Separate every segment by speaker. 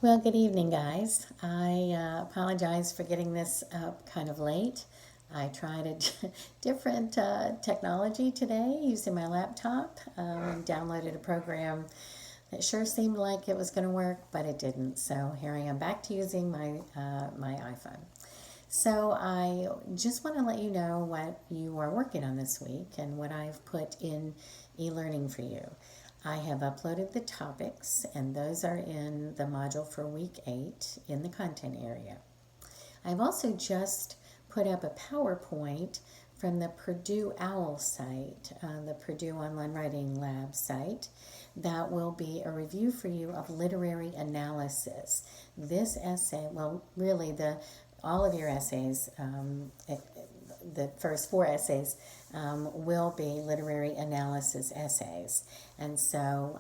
Speaker 1: Well, good evening, guys. I apologize for getting this up kind of late. I tried a different technology today using my laptop and downloaded a program that sure seemed like it was going to work, but it didn't. So here I am back to using my iPhone. So I just want to let you know what you are working on this week and what I've put in e-learning for you. I have uploaded the topics, and those are in the module for week 8 in the content area. I've also just put up a PowerPoint from the Purdue OWL site, the Purdue Online Writing Lab site. That will be a review for you of literary analysis. This essay, well, really all of your essays, the first 4 essays will be literary analysis essays. And so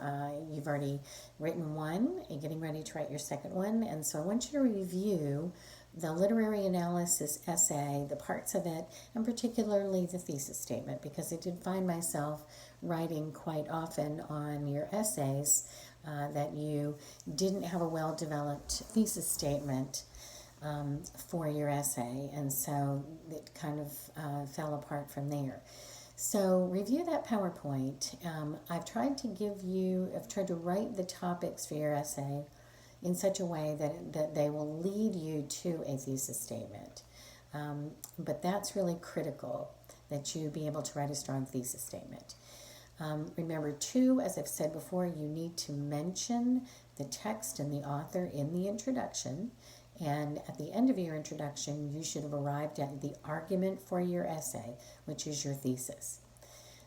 Speaker 1: you've already written one, you're getting ready to write your second one. And so I want you to review the literary analysis essay, the parts of it, and particularly the thesis statement, because I did find myself writing quite often on your essays that you didn't have a well-developed thesis statement for your essay, and so it kind of fell apart from there. So review that PowerPoint. I've tried to write the topics for your essay in such a way that they will lead you to a thesis statement. But that's really critical, that you be able to write a strong thesis statement. Remember, too, as I've said before, you need to mention the text and the author in the introduction. And at the end of your introduction, you should have arrived at the argument for your essay, which is your thesis.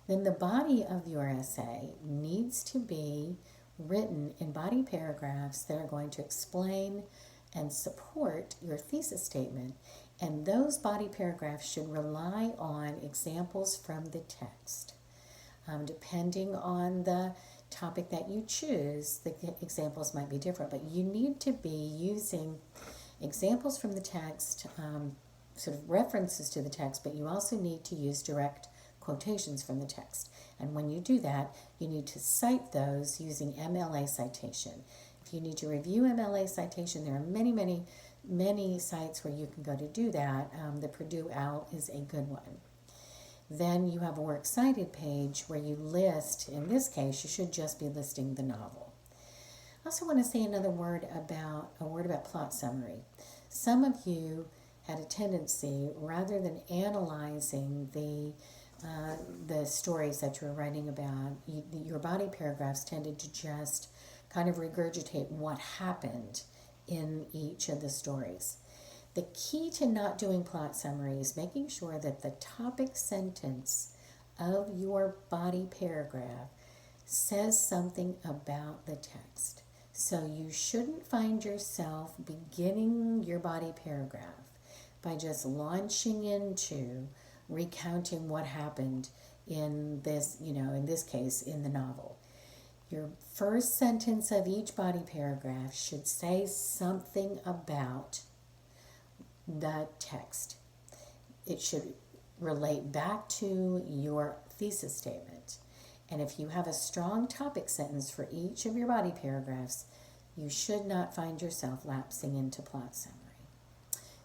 Speaker 1: Then the body of your essay needs to be written in body paragraphs that are going to explain and support your thesis statement. And those body paragraphs should rely on examples from the text. Depending on the topic that you choose, the examples might be different, but you need to be using examples from the text, sort of references to the text, but you also need to use direct quotations from the text. And when you do that, you need to cite those using MLA citation. If you need to review MLA citation, there are many sites where you can go to do that. The Purdue OWL is a good one. Then you have a works cited page where you list, in this case, you should just be listing the novel. I also want to say a word about plot summary. Some of you had a tendency, rather than analyzing the stories that you were writing about, your body paragraphs tended to just kind of regurgitate what happened in each of the stories. The key to not doing plot summary is making sure that the topic sentence of your body paragraph says something about the text. So you shouldn't find yourself beginning your body paragraph by just launching into recounting what happened in this, in this case, in the novel. Your first sentence of each body paragraph should say something about the text. It should relate back to your thesis statement. And if you have a strong topic sentence for each of your body paragraphs, you should not find yourself lapsing into plot summary.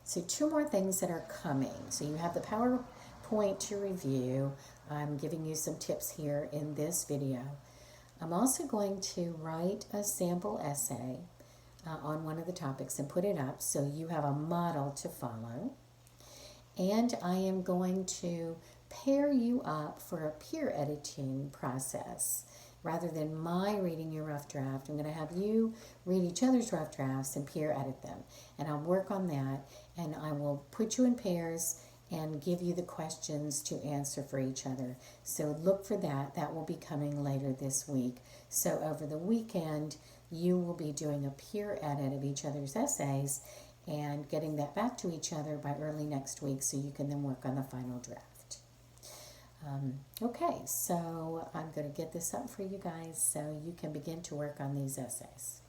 Speaker 1: So 2 more things that are coming. So you have the PowerPoint to review. I'm giving you some tips here in this video. I'm also going to write a sample essay on one of the topics and put it up so you have a model to follow. And I am going to pair you up for a peer editing process. Rather than my reading your rough draft, I'm going to have you read each other's rough drafts and peer edit them. And I'll work on that, and I will put you in pairs and give you the questions to answer for each other. So look for that. That will be coming later this week. So over the weekend, you will be doing a peer edit of each other's essays and getting that back to each other by early next week so you can then work on the final draft. Okay, so I'm going to get this up for you guys so you can begin to work on these essays.